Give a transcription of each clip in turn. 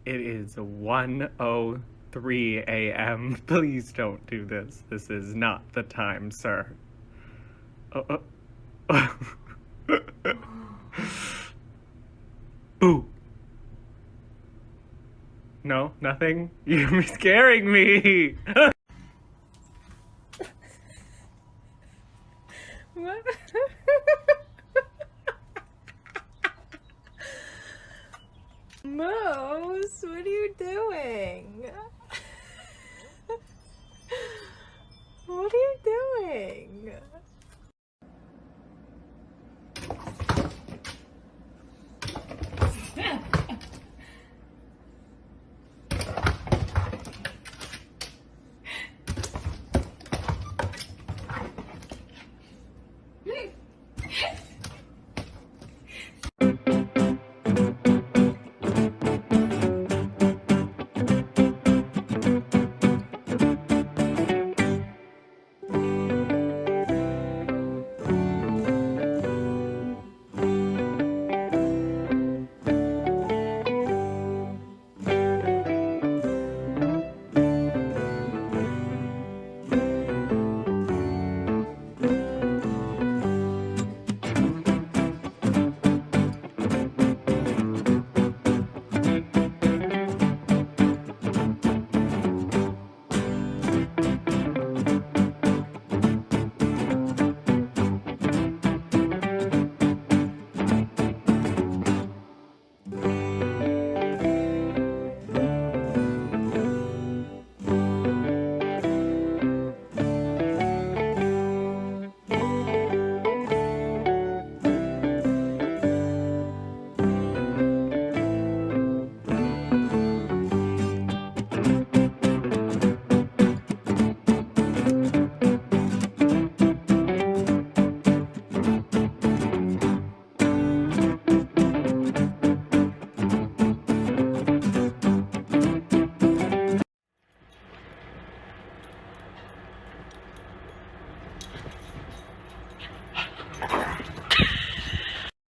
It is 1:03 a.m. Please don't do this. This is not the time, sir. Uh, uh, Boo. No, nothing? You're scaring me. What? Moose, what are you doing? What are you doing?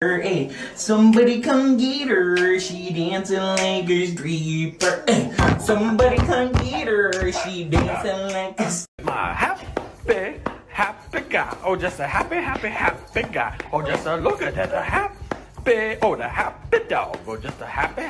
Hey, somebody come get her, she dancing like a stripper. Hey, somebody come get her, she dancing like a My happy guy. Oh, just a happy guy. Oh, just a look at that, the happy dog. Oh, just a happy.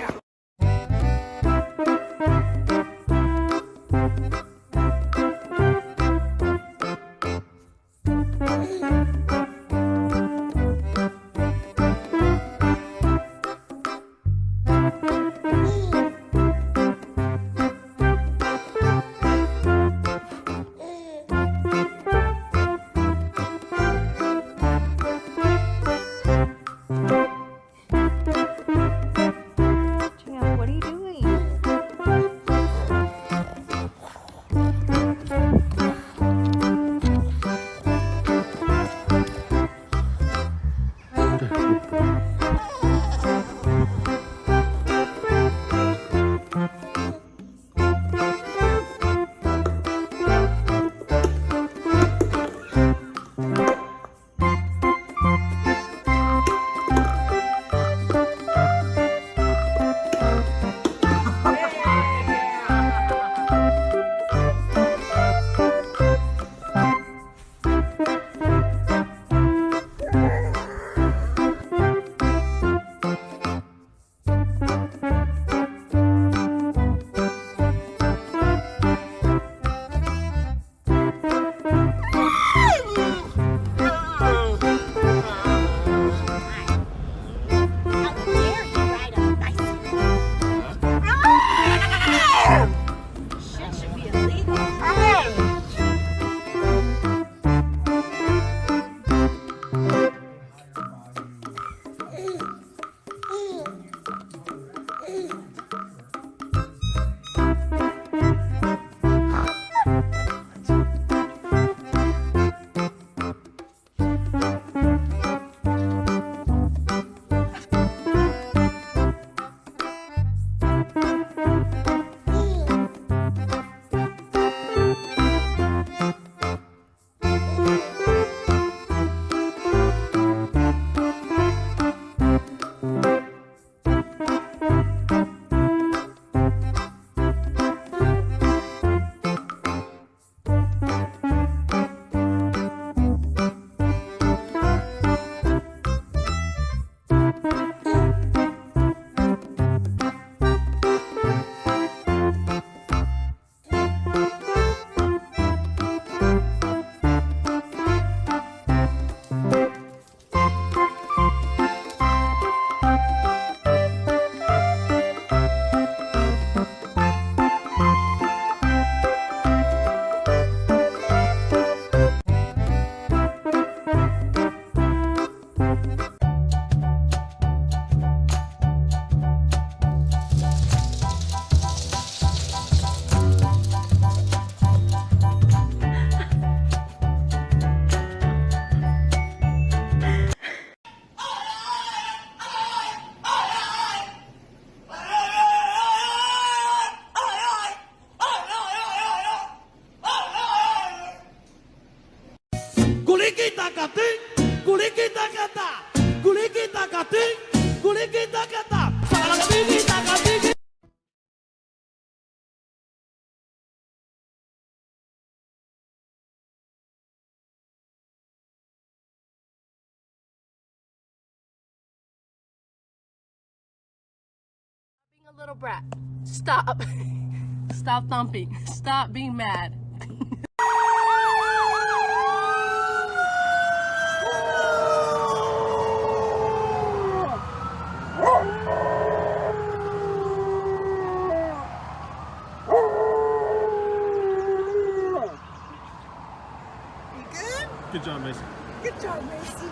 What are you doing? Kulikitakating, kulikitakata, kulikitakating, kulikitakata, sakalakabigitakating. Being a little brat. Stop. Stop thumping. Stop being mad. Good job, Mason. Good job, Mason.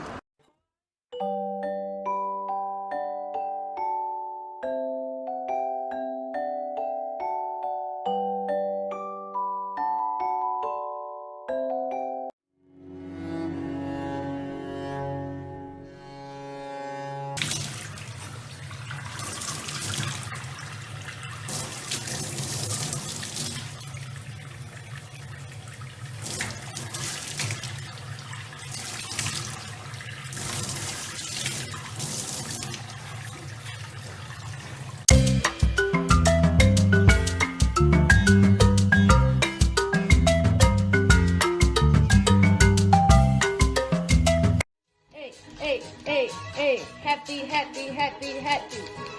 Hey, hey, hey, hey. Happy, happy, happy, happy.